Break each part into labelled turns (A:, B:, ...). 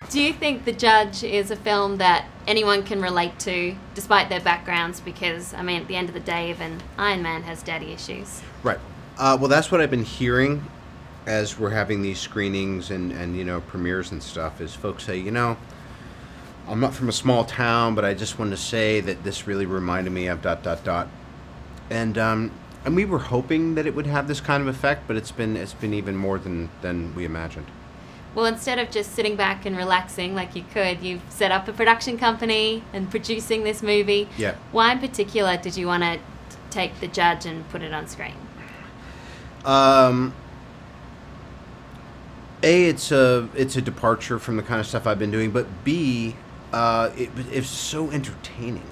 A: Do you think The Judge is a film that anyone can relate to, despite their backgrounds? Because, I mean, at the end of the day, even Iron Man has daddy issues.
B: Right. Well, that's what I've been hearing as we're having these screenings and you know, premieres and stuff, is folks say, you know, I'm not from a small town, but I just wanted to say that this really reminded me of ... And we were hoping that it would have this kind of effect, but it's been even more than we imagined.
A: Well, instead of just sitting back and relaxing like you could, you've set up a production company and producing this movie.
B: Yeah.
A: Why in particular did you want to take The Judge and put it on screen?
B: A, it's a departure from the kind of stuff I've been doing, but B, it's so entertaining.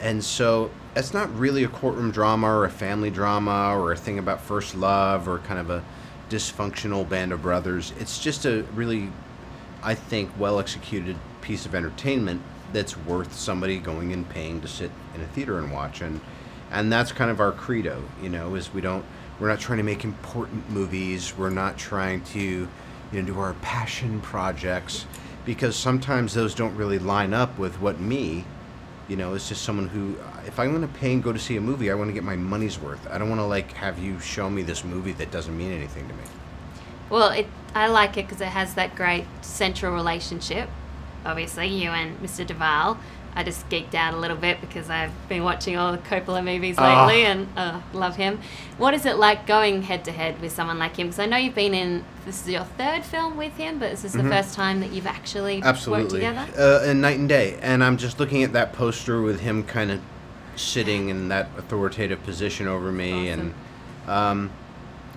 B: And so it's not really a courtroom drama or a family drama or a thing about first love or kind of a dysfunctional band of brothers. It's just a really, I think, well-executed piece of entertainment that's worth somebody going and paying to sit in a theater and watch. And that's kind of our credo, you know, is we're not trying to make important movies. We're not trying to, you know, do our passion projects, because sometimes those don't really line up with what me, you know, is just someone who, if I'm going to pay and go to see a movie, I want to get my money's worth. I don't want to, like, have you show me this movie that doesn't mean anything to me.
A: Well, I like it because it has that great central relationship. Obviously, you and Mr. Duvall. I just geeked out a little bit because I've been watching all the Coppola movies lately and love him. What is it like going head-to-head with someone like him? Because I know you've been in, this is your third film with him, but this is the first time that you've actually worked together?
B: And night and day. And I'm just looking at that poster with him kind of sitting in that authoritative position over me.
A: Awesome.
B: And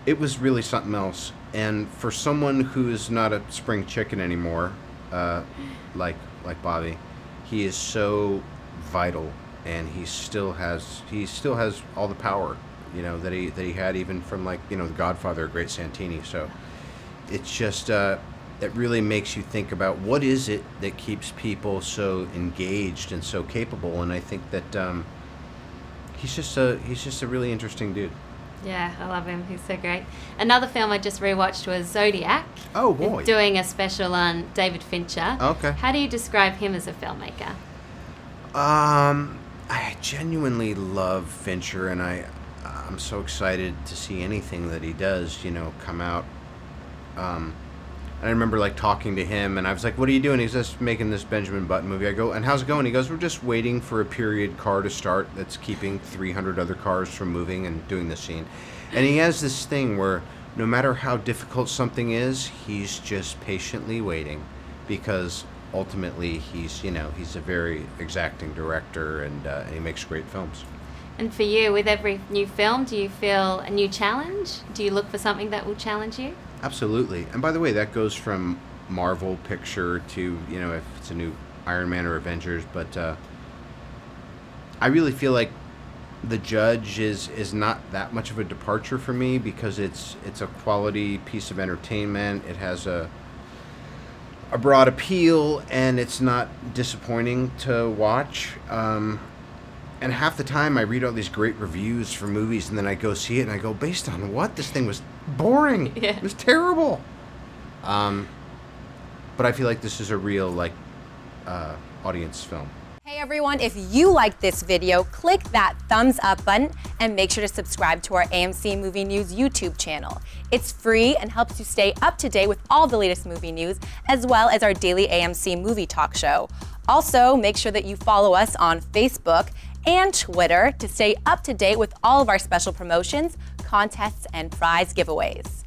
B: it was really something else. And for someone who is not a spring chicken anymore, like Bobby, he is so vital, and he still has all the power, you know, that he had even from, like, you know, The Godfather, Great Santini. So it's just it really makes you think about what is it that keeps people so engaged and so capable. And I think that he's just a really interesting dude.
A: Yeah, I love him. He's so great. Another film I just rewatched was Zodiac.
B: Oh, boy.
A: Doing a special on David Fincher.
B: Okay.
A: How do you describe him as a filmmaker?
B: I genuinely love Fincher, and I'm so excited to see anything that he does, you know, come out. I remember, like, talking to him, and I was like, what are you doing? He's just making this Benjamin Button movie. I go, and how's it going? He goes, we're just waiting for a period car to start that's keeping 300 other cars from moving and doing the scene. And he has this thing where no matter how difficult something is, he's just patiently waiting, because ultimately he's a very exacting director, and he makes great films.
A: And for you, with every new film, do you feel a new challenge? Do you look for something that will challenge you?
B: Absolutely. And by the way, that goes from Marvel picture to, you know, if it's a new Iron Man or Avengers, but I really feel like The Judge is not that much of a departure for me, because it's a quality piece of entertainment. It has a broad appeal, and it's not disappointing to watch. And half the time I read all these great reviews for movies, and then I go see it and I go, based on what? This thing was boring.
A: Yeah.
B: It was terrible. But I feel like this is a real, like, audience film.
C: Hey everyone, if you like this video, click that thumbs up button and make sure to subscribe to our AMC Movie News YouTube channel. It's free and helps you stay up to date with all the latest movie news, as well as our daily AMC movie talk show. Also, make sure that you follow us on Facebook and Twitter to stay up to date with all of our special promotions, contests, and prize giveaways.